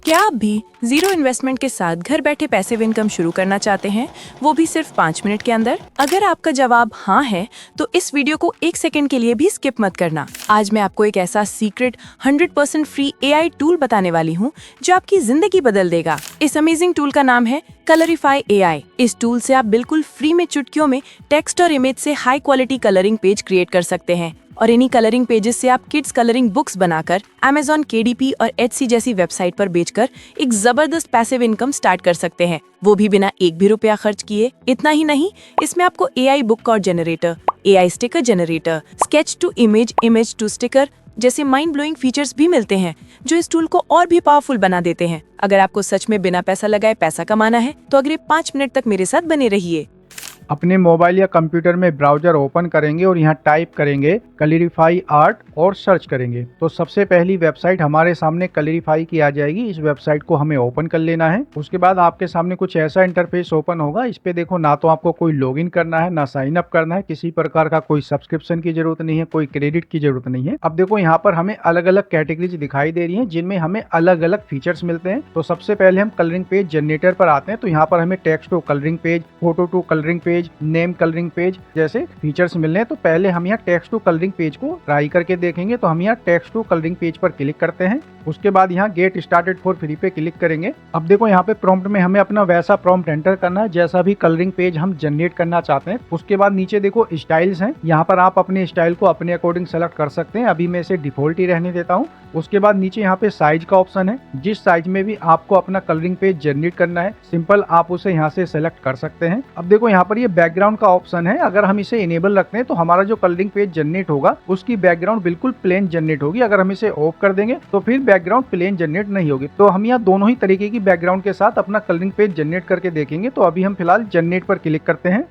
क्या आप भी जीरो इन्वेस्टमेंट के साथ घर बैठे पैसिव इनकम शुरू करना चाहते हैं, वो भी सिर्फ 5 मिनट के अंदर? अगर आपका जवाब हाँ है, तो इस वीडियो को 1 सेकंड के लिए भी स्किप मत करना। आज मैं आपको एक ऐसा सीक्रेट 100% फ्री AI टूल बताने वाली हूँ जो आपकी जिंदगी बदल देगा। इस अमेजिंग टूल का नाम है कलरीफाई AI। इस टूल से आप बिल्कुल फ्री में चुटकियों में टेक्स्ट और इमेज से high quality colouring page create कर सकते हैं और इन्हीं कलरिंग पेजेस से आप किड्स कलरिंग बुक्स बनाकर Amazon, KDP और Etsy जैसी वेबसाइट पर बेचकर एक जबरदस्त पैसिव इनकम स्टार्ट कर सकते हैं, वो भी बिना एक भी रुपया खर्च किए। इतना ही नहीं, इसमें आपको AI बुक और generator, AI sticker generator, sketch to image, image to sticker जैसे माइंड ब्लोइंग फीचर्स भी मिलते हैं जो इस टूल को और भी पावरफुल बना देते हैं। अगर आपको सच में बिना पैसा लगाए पैसा कमाना है तो अगले 5 मिनट तक मेरे साथ बने रहिए। अपने मोबाइल या कंप्यूटर में ब्राउजर ओपन करेंगे और यहाँ टाइप करेंगे कलरीफाई आर्ट और सर्च करेंगे तो सबसे पहली वेबसाइट हमारे सामने कलरीफाई की आ जाएगी। इस वेबसाइट को हमें ओपन कर लेना है। उसके बाद आपके सामने कुछ ऐसा इंटरफेस ओपन होगा। इस पे देखो, ना तो आपको कोई लॉगिन करना है, ना साइन अप करना है, किसी प्रकार का कोई सब्सक्रिप्शन की जरूरत नहीं है, कोई क्रेडिट की जरूरत नहीं है। अब देखो, यहाँ पर हमें अलग अलग कैटेगरीज दिखाई दे रही है जिनमें हमें अलग अलग फीचर्स मिलते हैं। तो सबसे पहले हम कलरिंग पेज जनरेटर पर आते हैं। तो यहाँ पर हमें text to colouring page, photo to colouring page, name colouring page जैसे फीचर्स मिलने हैं। तो पहले हम यहाँ टेक्स्ट टू कलरिंग पेज को ट्राई करके देखेंगे। तो हम यहाँ टेक्स्ट टू कलरिंग पेज पर क्लिक करते हैं। उसके बाद यहाँ गेट स्टार्टेड फॉर फ्री पे क्लिक करेंगे। अब देखो, यहाँ पे प्रॉम्प्ट में हमें अपना वैसा प्रॉम्प्ट एंटर करना है जैसा भी कलरिंग पेज हम जनरेट करना चाहते हैं। उसके बाद नीचे देखो स्टाइल्स हैं, यहाँ पर आप अपने स्टाइल को अपने अकॉर्डिंग सेलेक्ट कर सकते हैं। अभी मैं इसे डिफॉल्ट ही रहने देता हूँ। उसके बाद नीचे यहाँ पे साइज का ऑप्शन है, जिस साइज में भी आपको अपना कलरिंग पेज जनरेट करना है सिंपल आप उसे यहाँ से सेलेक्ट कर सकते हैं। अब देखो, यहाँ पर ये बैकग्राउंड का ऑप्शन है। अगर हम इसे इनेबल रखते हैं तो हमारा जो कलरिंग पेज जनरेट होगा उसकी बैकग्राउंड बिल्कुल प्लेन जनरेट होगी। अगर हम इसे ऑफ कर देंगे तो फिर बैकग्राउंड प्लेन जनरेट नहीं होगी। तो हम यहाँ दोनों ही तरीके की बैकग्राउंड के साथ अपना कलरिंग पेज जनरेट करके देखेंगे। तो अभी हम फिलहाल जनरेट पर क्लिक करते हैं।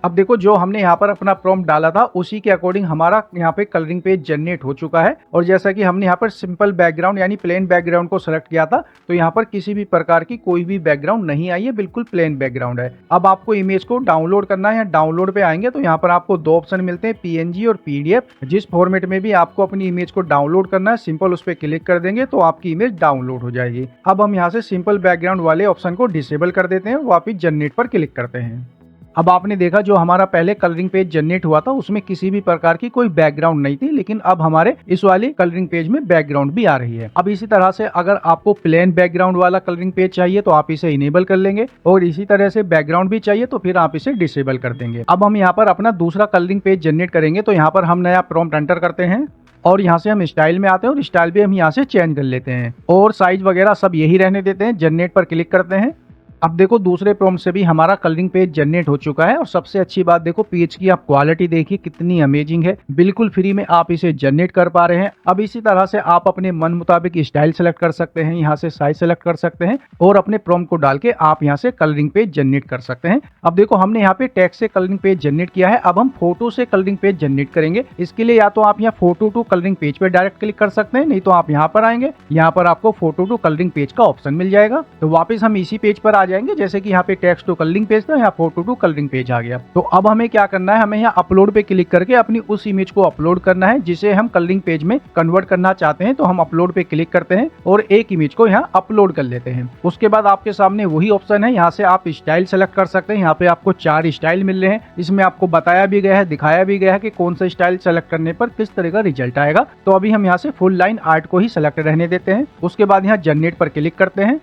अब देखो, जो हमने यहाँ पर अपना प्रॉम्प्ट डाला था उसी के अकॉर्डिंग हमारा यहाँ पे कलरिंग पेज जनरेट हो चुका है। और जैसा कि हमने यहाँ पर सिंपल बैकग्राउंड यानी प्लेन बैकग्राउंड को सेलेक्ट किया था तो यहाँ पर किसी भी प्रकार की कोई भी बैकग्राउंड नहीं आई है, बिल्कुल प्लेन बैकग्राउंड है। अब आपको इमेज को डाउनलोड करना है। डाउनलोड पे आएंगे तो यहाँ पर आपको दो ऑप्शन मिलते हैं, PNG और PDF। जिस फॉर्मेट में भी आपको अपनी इमेज को डाउनलोड करना है सिंपल उस पर क्लिक कर देंगे तो आपकी इमेज डाउनलोड हो जाएगी। अब हम यहाँ से सिंपल बैकग्राउंड वाले ऑप्शन को डिसेबल कर देते हैं, वापिस जनरेट पर क्लिक करते हैं। अब आपने देखा, जो हमारा पहले कलरिंग पेज जनरेट हुआ था उसमें किसी भी प्रकार की कोई बैकग्राउंड नहीं थी, लेकिन अब हमारे इस वाले कलरिंग पेज में बैकग्राउंड भी आ रही है। अब इसी तरह से अगर आपको प्लेन बैकग्राउंड वाला कलरिंग पेज चाहिए तो आप इसे इनेबल कर लेंगे, और इसी तरह से बैकग्राउंड भी चाहिए तो फिर आप इसे डिसेबल कर देंगे। अब हम यहाँ पर अपना दूसरा कलरिंग पेज जनरेट करेंगे। तो यहाँ पर हम नया प्रॉम्प्ट एंटर करते हैं और यहाँ से हम स्टाइल में आते हैं और स्टाइल भी हम यहाँ से चेंज कर लेते हैं और साइज वगैरह सब यही रहने देते हैं। जनरेट पर क्लिक करते हैं। अब देखो, दूसरे प्रॉम्प्ट से भी हमारा कलरिंग पेज जनरेट हो चुका है। और सबसे अच्छी बात देखो, पेज की आप क्वालिटी देखिए कितनी अमेजिंग है, बिल्कुल फ्री में आप इसे जनरेट कर पा रहे हैं। अब इसी तरह से आप अपने मन मुताबिक स्टाइल सेलेक्ट कर सकते हैं, यहाँ से साइज सेलेक्ट कर सकते हैं और अपने प्रॉम्प्ट को डाल के आप यहाँ से कलरिंग पेज जनरेट कर सकते हैं। अब देखो, हमने यहाँ पे टेक्स्ट से कलरिंग पेज जनरेट किया है। अब हम फोटो से कलरिंग पेज जनरेट करेंगे। इसके लिए या तो आप यहाँ फोटो टू कलरिंग पेज पे डायरेक्ट क्लिक कर सकते हैं, नहीं तो आप यहाँ पर आएंगे, यहाँ पर आपको फोटो टू कलरिंग पेज का ऑप्शन मिल जाएगा। तो वापिस हम इसी पेज पर आ जाएंगे, जैसे कि यहाँ पे टेक्स्ट टू कलरिंग पेज था, यहाँ फोटो टू कलरिंग पेज आ गया। तो अब हमें क्या करना है, हमें यहाँ अपलोड पे क्लिक करके अपनी उस इमेज को अपलोड करना है जिसे हम कलरिंग पेज में कन्वर्ट करना चाहते हैं। तो हम अपलोड पे क्लिक करते हैं और एक इमेज को यहाँ अपलोड कर लेते हैं। उसके बाद आपके सामने वही ऑप्शन है, यहाँ से आप स्टाइल सेलेक्ट कर सकते हैं। यहाँ पे आपको 4 स्टाइल मिल रहे हैं। इसमें आपको बताया भी गया है, दिखाया भी गया है कि कौन सा स्टाइल सेलेक्ट करने पर किस तरह का रिजल्ट आएगा। तो अभी हम यहाँ से फुल लाइन आर्ट को ही सेलेक्ट रहने देते हैं। उसके बाद यहाँ जनरेट पर क्लिक करते हैं।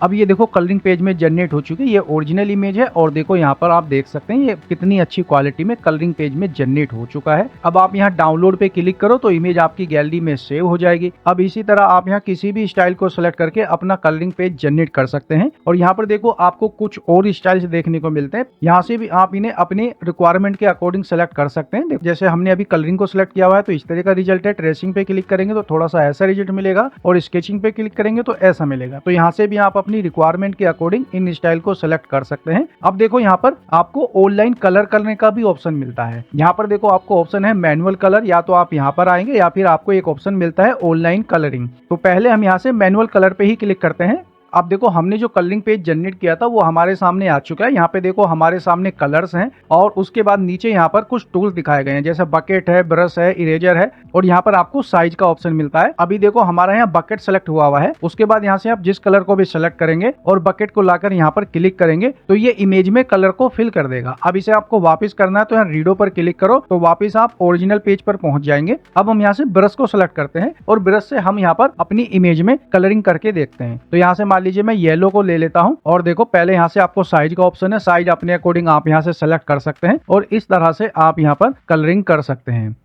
अब ये देखो, कलरिंग पेज में जनरेट हो चुकी है। ये ओरिजिनल इमेज है और देखो यहाँ पर आप देख सकते हैं ये कितनी अच्छी क्वालिटी में कलरिंग पेज में जनरेट हो चुका है। अब आप यहाँ डाउनलोड पे क्लिक करो तो इमेज आपकी गैलरी में सेव हो जाएगी। अब इसी तरह आप यहाँ किसी भी स्टाइल को सेलेक्ट करके अपना कलरिंग पेज जनरेट कर सकते हैं। और यहाँ पर देखो, आपको कुछ और स्टाइल्स देखने को मिलते हैं। यहाँ से भी आप इन्हें अपने रिक्वायरमेंट के अकॉर्डिंग सेलेक्ट कर सकते हैं। जैसे हमने अभी कलरिंग को सिलेक्ट किया हुआ है तो इस तरह का रिजल्ट है। ट्रेसिंग पे क्लिक करेंगे तो थोड़ा सा ऐसा रिजल्ट मिलेगा और स्केचिंग पे क्लिक करेंगे तो ऐसा मिलेगा। तो यहाँ से भी आप अपनी रिक्वायरमेंट के अकॉर्डिंग इन स्टाइल को सेलेक्ट कर सकते हैं। अब देखो, यहाँ पर आपको ऑनलाइन कलर करने का भी ऑप्शन मिलता है। यहाँ पर देखो, आपको ऑप्शन है मैनुअल कलर, या तो आप यहाँ पर आएंगे या फिर आपको एक ऑप्शन मिलता है ऑनलाइन कलरिंग। तो पहले हम यहाँ से मैनुअल कलर पे ही क्लिक करते हैं। अब देखो हमने जो कलरिंग पेज जनरेट किया था वो हमारे सामने आ चुका है। यहाँ पे देखो हमारे सामने कलर्स हैं और उसके बाद नीचे यहाँ पर कुछ टूल्स दिखाए गए हैं, जैसे बकेट है, ब्रश है, इरेजर है और यहाँ पर आपको साइज का ऑप्शन मिलता है। अभी देखो हमारा यहाँ बकेट सेलेक्ट हुआ है। उसके बाद यहाँ से आप जिस कलर को भी सेलेक्ट करेंगे और बकेट को लाकर यहाँ पर क्लिक करेंगे तो ये इमेज में कलर को फिल कर देगा। अब इसे आपको वापस करना है तो यहाँ रीडो पर क्लिक करो तो वापस आप ओरिजिनल पेज पर पहुंच जाएंगे। अब हम यहाँ से ब्रश को सेलेक्ट करते हैं और ब्रश से हम यहाँ पर अपनी इमेज में कलरिंग करके देखते हैं। तो यहाँ से मान लीजिए मैं येलो को ले लेता हूँ और देखो पहले यहाँ से आपको साइज का ऑप्शन है, साइज अपने अकॉर्डिंग आप यहाँ से सेलेक्ट कर सकते हैं और इस तरह से आप यहाँ पर कलरिंग कर सकते हैं।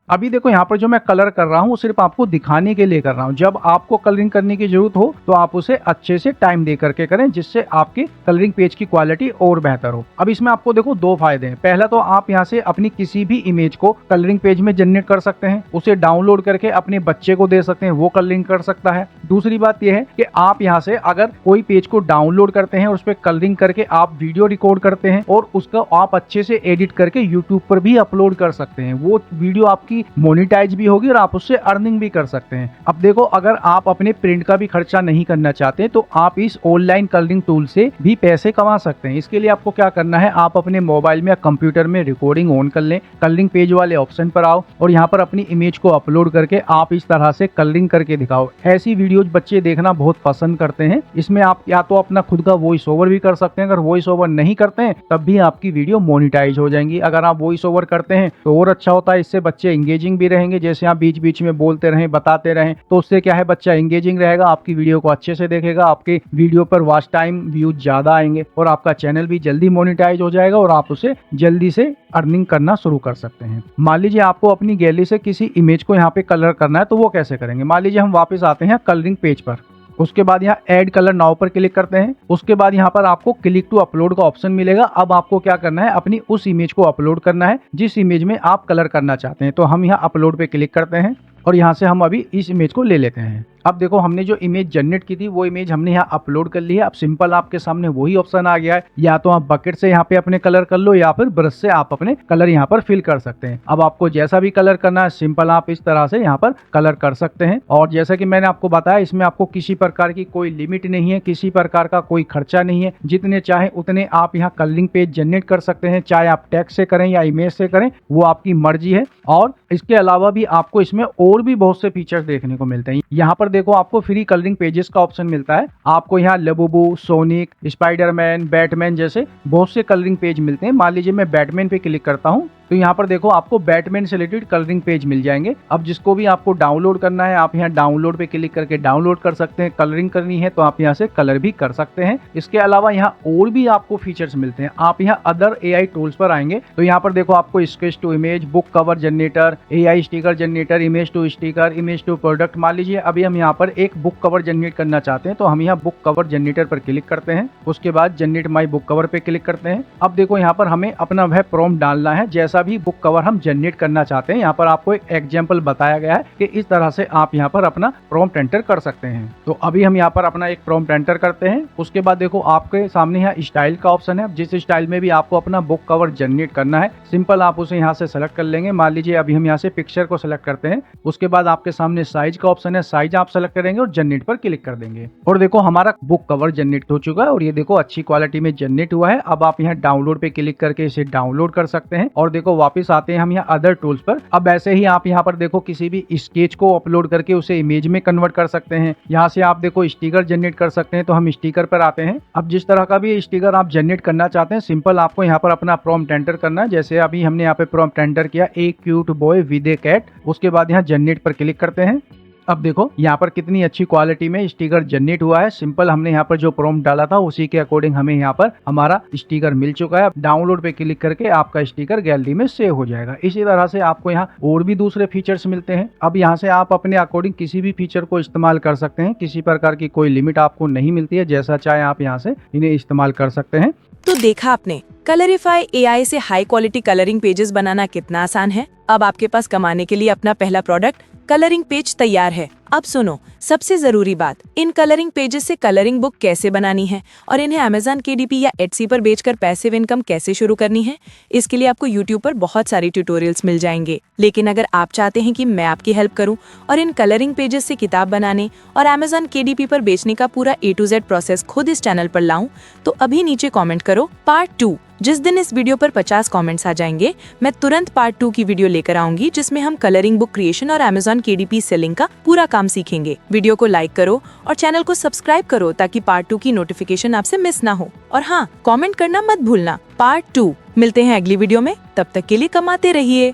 अभी देखो यहाँ पर जो मैं कलर कर रहा हूँ वो सिर्फ आपको दिखाने के लिए कर रहा हूँ। जब आपको कलरिंग करने की जरूरत हो तो आप उसे अच्छे से टाइम दे करके करें, जिससे आपके कलरिंग पेज की क्वालिटी और बेहतर हो। अब इसमें आपको देखो दो फायदे हैं। पहला तो आप यहाँ से अपनी किसी भी इमेज को कलरिंग पेज में जनरेट कर सकते हैं, उसे डाउनलोड करके अपने बच्चे को दे सकते हैं, वो कलरिंग कर सकता है। दूसरी बात यह है कि आप यहाँ से अगर कोई पेज को डाउनलोड करते हैं और उस पर कलरिंग करके आप वीडियो रिकॉर्ड करते हैं और उसका आप अच्छे से एडिट करके यूट्यूब पर भी अपलोड कर सकते हैं। वो वीडियो आपकी मोनेटाइज भी होगी और आप उससे अर्निंग भी कर सकते हैं। अब देखो अगर आप अपने प्रिंट का भी खर्चा नहीं करना चाहते तो आप इस ऑनलाइन कलरिंग टूल से भी पैसे कमा सकते हैं। इसके लिए आपको क्या करना है, आप अपने मोबाइल में या कंप्यूटर में रिकॉर्डिंग ऑन कर लें, कलरिंग पेज वाले ऑप्शन पर आओ और यहाँ पर अपनी इमेज को अपलोड करके आप इस तरह से कलरिंग करके दिखाओ। ऐसी वीडियोज बच्चे देखना बहुत पसंद करते हैं। इसमें आप या तो अपना खुद का वॉइस ओवर भी कर सकते हैं, अगर वॉइस ओवर नहीं करते हैं तब भी आपकी वीडियो मोनेटाइज हो जाएंगी। अगर आप वॉइस ओवर करते हैं तो और अच्छा होता है, इससे बच्चे एंगेजिंग भी रहेंगे। जैसे आप बीच बीच में बोलते रहें, बताते रहें तो उससे क्या है, बच्चा एंगेजिंग रहेगा, आपकी वीडियो को अच्छे से देखेगा, आपके वीडियो पर वॉच टाइम व्यूज ज्यादा आएंगे और आपका चैनल भी जल्दी मोनेटाइज हो जाएगा और आप उसे जल्दी से अर्निंग करना शुरू कर सकते हैं। मान लीजिए आपको अपनी गैलरी से किसी इमेज को यहाँ पे कलर करना है तो वो कैसे करेंगे। मान लीजिए हम वापस आते हैं कलरिंग पेज पर, उसके बाद यहाँ ऐड कलर नाउ पर क्लिक करते हैं। उसके बाद यहाँ पर आपको क्लिक टू अपलोड का ऑप्शन मिलेगा। अब आपको क्या करना है, अपनी उस इमेज को अपलोड करना है जिस इमेज में आप कलर करना चाहते हैं। तो हम यहाँ अपलोड पे क्लिक करते हैं और यहाँ से हम अभी इस इमेज को ले लेते हैं। अब देखो हमने जो इमेज जनरेट की थी वो इमेज हमने यहाँ अपलोड कर ली है। अब सिंपल आपके सामने वही ऑप्शन आ गया है, या तो आप बकेट से यहाँ पे अपने कलर कर लो या फिर ब्रश से आप अपने कलर यहाँ पर फिल कर सकते हैं। अब आपको जैसा भी कलर करना है सिंपल आप इस तरह से यहाँ पर कलर कर सकते हैं। और जैसा कि मैंने आपको बताया इसमें आपको किसी प्रकार की कोई लिमिट नहीं है, किसी प्रकार का कोई खर्चा नहीं है। जितने चाहे उतने आप यहाँ कलरिंग पेज जनरेट कर सकते हैं, चाहे आप टेक्स्ट से करें या इमेज से करें, वो आपकी मर्जी है। और इसके अलावा भी आपको इसमें और भी बहुत से फीचर्स देखने को मिलते हैं। यहाँ पर देखो आपको फ्री कलरिंग पेजेस का ऑप्शन मिलता है। आपको यहाँ लेबुबू, सोनिक, स्पाइडरमैन, बैटमैन जैसे बहुत से कलरिंग पेज मिलते हैं। मान लीजिए मैं बैटमैन पे क्लिक करता हूँ तो यहाँ पर देखो आपको बैटमैन से रिलेटेड कलरिंग पेज मिल जाएंगे। अब जिसको भी आपको डाउनलोड करना है आप यहाँ डाउनलोड पे क्लिक करके डाउनलोड कर सकते हैं। कलरिंग करनी है तो आप यहाँ से कलर भी कर सकते हैं। इसके अलावा यहाँ और भी आपको फीचर्स मिलते हैं। आप यहाँ अदर AI टूल्स पर आएंगे तो यहाँ पर देखो आपको sketch to image, book cover generator, AI sticker generator, image to sticker, image to product. मान लीजिए अभी हम यहाँ पर एक बुक कवर जनरेट करना चाहते हैं तो हम यहाँ बुक कवर जनरेटर पर क्लिक करते हैं। उसके बाद जनरेट माई बुक कवर पे क्लिक करते हैं। अब देखो यहाँ पर हमें अपना वह प्रॉम्प्ट डालना है जैसा भी बुक कवर हम जनरेट करना चाहते हैं। यहाँ पर आपको एक एग्जांपल बताया गया है कि इस तरह से आप यहाँ पर अपना प्रॉम्प्ट एंटर कर सकते हैं। तो अभी हम यहाँ पर अपना एक प्रॉम्प्ट एंटर करते हैं। उसके बाद देखो आपके सामने यहाँ स्टाइल का ऑप्शन है। जिस स्टाइल में भी आपको अपना बुक कवर जनरेट करना है सिंपल आप उसे यहाँ से सेलेक्ट कर लेंगे। मान लीजिए अभी हम यहाँ से पिक्चर को सेलेक्ट करते हैं। उसके बाद आपके सामने साइज का ऑप्शन है, साइज आप सेलेक्ट करेंगे और जनरेट पर क्लिक कर देंगे और देखो हमारा बुक कवर जनरेट हो चुका है और ये देखो अच्छी क्वालिटी में जनरेट हुआ है। अब आप यहाँ डाउनलोड पे क्लिक करके इसे डाउनलोड कर सकते हैं और देखो वापस आते हैं हम यहाँ अदर टूल्स पर। अब ऐसे ही आप यहाँ पर देखो किसी भी स्केच को अपलोड करके उसे इमेज में कन्वर्ट कर सकते हैं। यहाँ से आप देखो स्टिकर जनरेट कर सकते हैं तो हम स्टिकर पर आते हैं। अब जिस तरह का भी स्टिकर आप जनरेट करना चाहते हैं सिंपल आपको यहाँ पर अपना प्रॉम्प्ट एंटर करना है। जैसे अभी हमने यहाँ पे प्रॉम्प्ट एंटर किया, a cute boy with a cat. उसके बाद यहाँ जनरेट पर क्लिक करते हैं। अब देखो यहाँ पर कितनी अच्छी क्वालिटी में स्टिकर जनरेट हुआ है। सिंपल हमने यहाँ पर जो प्रॉम्प्ट डाला था उसी के अकॉर्डिंग हमें यहाँ पर हमारा स्टिकर मिल चुका है। डाउनलोड पे क्लिक करके आपका स्टिकर गैलरी में सेव हो जाएगा। इसी तरह से आपको यहाँ और भी दूसरे फीचर्स मिलते हैं। अब यहाँ से आप अपने अकॉर्डिंग किसी भी फीचर को इस्तेमाल कर सकते हैं। किसी प्रकार की कोई लिमिट आपको नहीं मिलती है, जैसा चाहे आप यहाँ से इन्हें इस्तेमाल कर सकते हैं। तो देखा आपने कलरिफाई AI से हाई क्वालिटी कलरिंग पेजेस बनाना कितना आसान है। अब आपके पास कमाने के लिए अपना पहला प्रोडक्ट कलरिंग पेज तैयार है। अब सुनो, सबसे जरूरी बात, इन कलरिंग पेजेस से कलरिंग बुक कैसे बनानी है और इन्हें Amazon KDP या Etsy पर बेचकर पैसिव इनकम कैसे शुरू करनी है, इसके लिए आपको YouTube पर बहुत सारे ट्यूटोरियल्स मिल जाएंगे। लेकिन अगर आप चाहते हैं कि मैं आपकी हेल्प करूं और इन कलरिंग पेजेस से किताब बनाने और Amazon KDP पर बेचने का पूरा A to Z प्रोसेस खुद इस चैनल पर लाऊं, तो अभी नीचे कॉमेंट करो पार्ट 2। जिस दिन इस वीडियो पर 50 कमेंट्स आ जाएंगे, मैं तुरंत पार्ट 2 की वीडियो लेकर आऊंगी, जिसमें हम कलरिंग बुक क्रिएशन और Amazon KDP सेलिंग का पूरा काम सीखेंगे। वीडियो को लाइक करो और चैनल को सब्सक्राइब करो ताकि पार्ट 2 की नोटिफिकेशन आपसे मिस ना हो। और हाँ, कमेंट करना मत भूलना। पार्ट 2 मिलते हैं अगली वीडियो में, तब तक के लिए कमाते रहिए।